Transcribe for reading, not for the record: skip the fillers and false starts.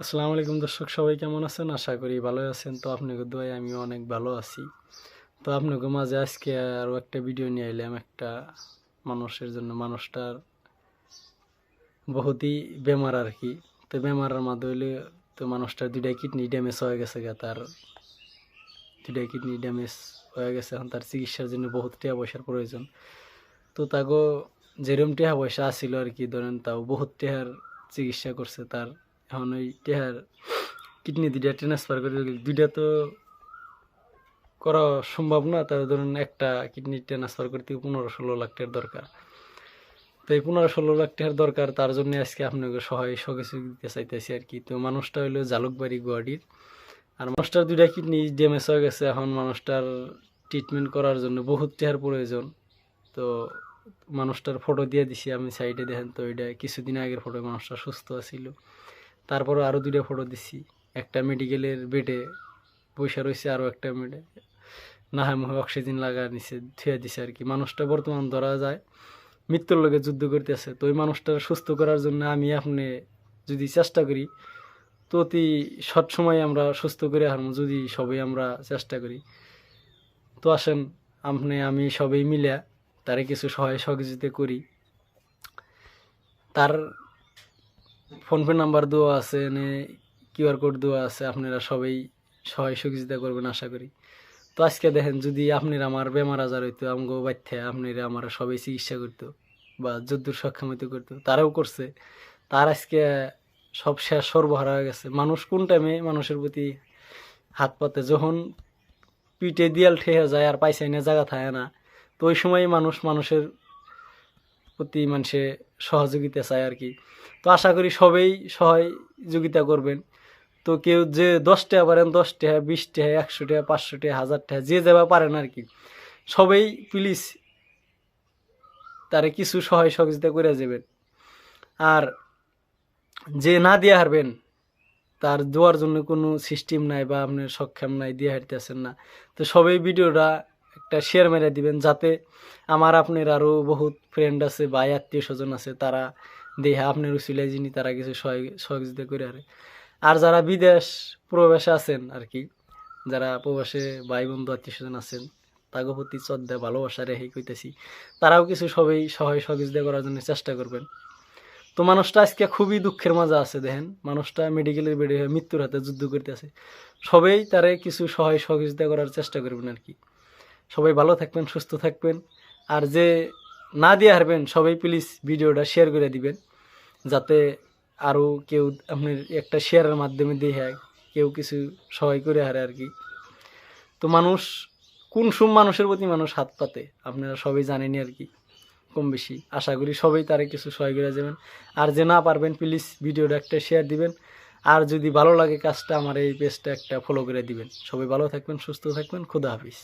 আসসালামু আলাইকুম দর্শক, সবাই কেমন আছেন? আশা করি ভালোই আছেন। তো আপনাকে দোয়ায় আমিও অনেক ভালো আছি। তো আপনাকে মাঝে আজকে আরও একটা ভিডিও নিয়ে এলাম একটা মানুষের জন্য। মানুষটার বহুতই বেমার আর কি। তো বেমারের মাঝে হইলে তো মানুষটার দুইটা কিডনি ড্যামেজ হয়ে গেছে তার দুইটা কিডনি ড্যামেজ হয়ে গেছে। এখন তার চিকিৎসার জন্য বহুত টাকা পয়সার প্রয়োজন। তো তাকে যেরকম টাকা পয়সা আসছিল আর কি, ধরেন তাও বহুত টাকার চিকিৎসা করছে তার। এখন ওই টাকার কিডনি দুইটা ট্রান্সফার করে দুইটা তো করা সম্ভব না। তার ধরুন একটা কিডনি ট্রান্সফার করতে 15-16 লাখ টাকার দরকার। তো এই 15-16 লাখ টাকার দরকার, তার জন্য আজকে আপনাকে সহায় সহযোগিতা দিতে চাইতেছি আর কি। তো মানুষটা হইলো জালুকবাড়ি গুয়াহাটির। আর মানুষটার দুইটা কিডনি ড্যামেজ হয়ে গেছে। এখন মানুষটার ট্রিটমেন্ট করার জন্য বহুত টাকার প্রয়োজন। তো মানুষটার ফটো দিয়ে দিছি আমি সাইডে, দেখেন। তো এটা কিছুদিন আগের ফটো, মানুষটা সুস্থ ছিল। তারপরে আরও দুইটা ফটো দিছি। একটা মেডিকেলের বেডে পয়সা রয়েছে, আরও একটা মেডে না হয় মুখে অক্সিজেন লাগা নিচে থুয়ে দিছে আর কি। মানুষটা বর্তমান ধরা যায় মৃত্যুর লগে যুদ্ধ করতেছে। তো ওই মানুষটার সুস্থ করার জন্য আমি আপনি যদি চেষ্টা করি, তো অতি শর্ট সময় আমরা সুস্থ করে হারমো, যদি সবাই আমরা চেষ্টা করি। তো আসেন আপনি আমি সবাই মিলে তারে কিছু সহায় সহযোগিতা করি। তার ফোনপে নাম্বার দেওয়া আছে, কিউআর কোড দেওয়া আছে, আপনারা সবাই সহায় সহযোগিতা করবেন আশা করি। তো আজকে দেখেন, যদি আপনার আমার বেমার আজার হইতো, আমগো বাচ্চা আপনারা আমার সবাই চিকিৎসা করতো বা যদ্দূর সক্ষমিত করতো, তারাও করছে। তার আজকে সব শেষ, সর্বহারা হয়ে গেছে। মানুষ কোন টাইমে মানুষের প্রতি হাত পাতে, যখন পিঠে দিয়াল ঠেয়ে যায় আর পাইসাই না, জায়গা থাকে না, তো ওই সময় মানুষের প্রতি মানুষে সহযোগিতা চায় আর কি। তো আশা করি সবাই সহযোগিতা করবেন। তো কেউ যে 10 টাকা পারেন 10 টাকা, 20 টাকা, 100 টাকা, 500 টাকা, 1000 টাকা, যে যাবা পারেন আর কি, সবাই প্লিজ তারে কিছু সহায় সহযোগিতা করে যাবেন। আর যে না দিয়ে হারবেন, তার দেওয়ার জন্য কোনো সিস্টেম নাই বা আপনার সক্ষম নাই, দিয়ে হারতেছেন না, তো সবাই ভিডিওটা একটা শেয়ার মেরে দিবেন, যাতে আমার আপনার আরও বহুত ফ্রেন্ড আছে বা আত্মীয় স্বজন আছে, তারা দেহা আপনার উচিলায় যিনি তারা কিছু সহযোগিতা করে আরে। আর যারা বিদেশ প্রবাসে আছেন আর কি, যারা প্রবাসে ভাই বন্ধু আত্মীয় স্বজন আছেন, তাকে প্রতি শ্রদ্ধা ভালোবাসা রেখে কইতেছি, তারাও কিছু সবাই সহায় সহযোগিতা করার জন্য চেষ্টা করবেন। তো মানুষটা আজকে খুবই দুঃখের মাঝে আছে। দেখেন, মানুষটা মেডিকেলের বেডে মৃত্যুর হাতে যুদ্ধ করতে আছে। সবাই তারে কিছু সহায় সহযোগিতা করার চেষ্টা করবেন আর কি। সবাই ভালো থাকবেন, সুস্থ থাকবেন। আর যে না দিয়ে হারবেন, সবাই প্লিজ ভিডিওটা শেয়ার করে দিবেন, যাতে আরও কেউ আপনার একটা শেয়ারের মাধ্যমে দেখে কেউ কিছু সহায় করে হারে আর কি। তো মানুষ কোন মানুষের প্রতি মানুষ হাত পাতে আপনারা সবাই জানেনই আর কি, কম বেশি। আশা করি সবাই তারা কিছু সহায় করে যাবেন। আর যে না পারবেন, প্লিজ ভিডিওটা একটা শেয়ার দিবেন। আর যদি ভালো লাগে কাজটা, আমার এই পেজটা একটা ফলো করে দিবেন। সবাই ভালো থাকবেন, সুস্থ থাকবেন। খুদা হাফিজ।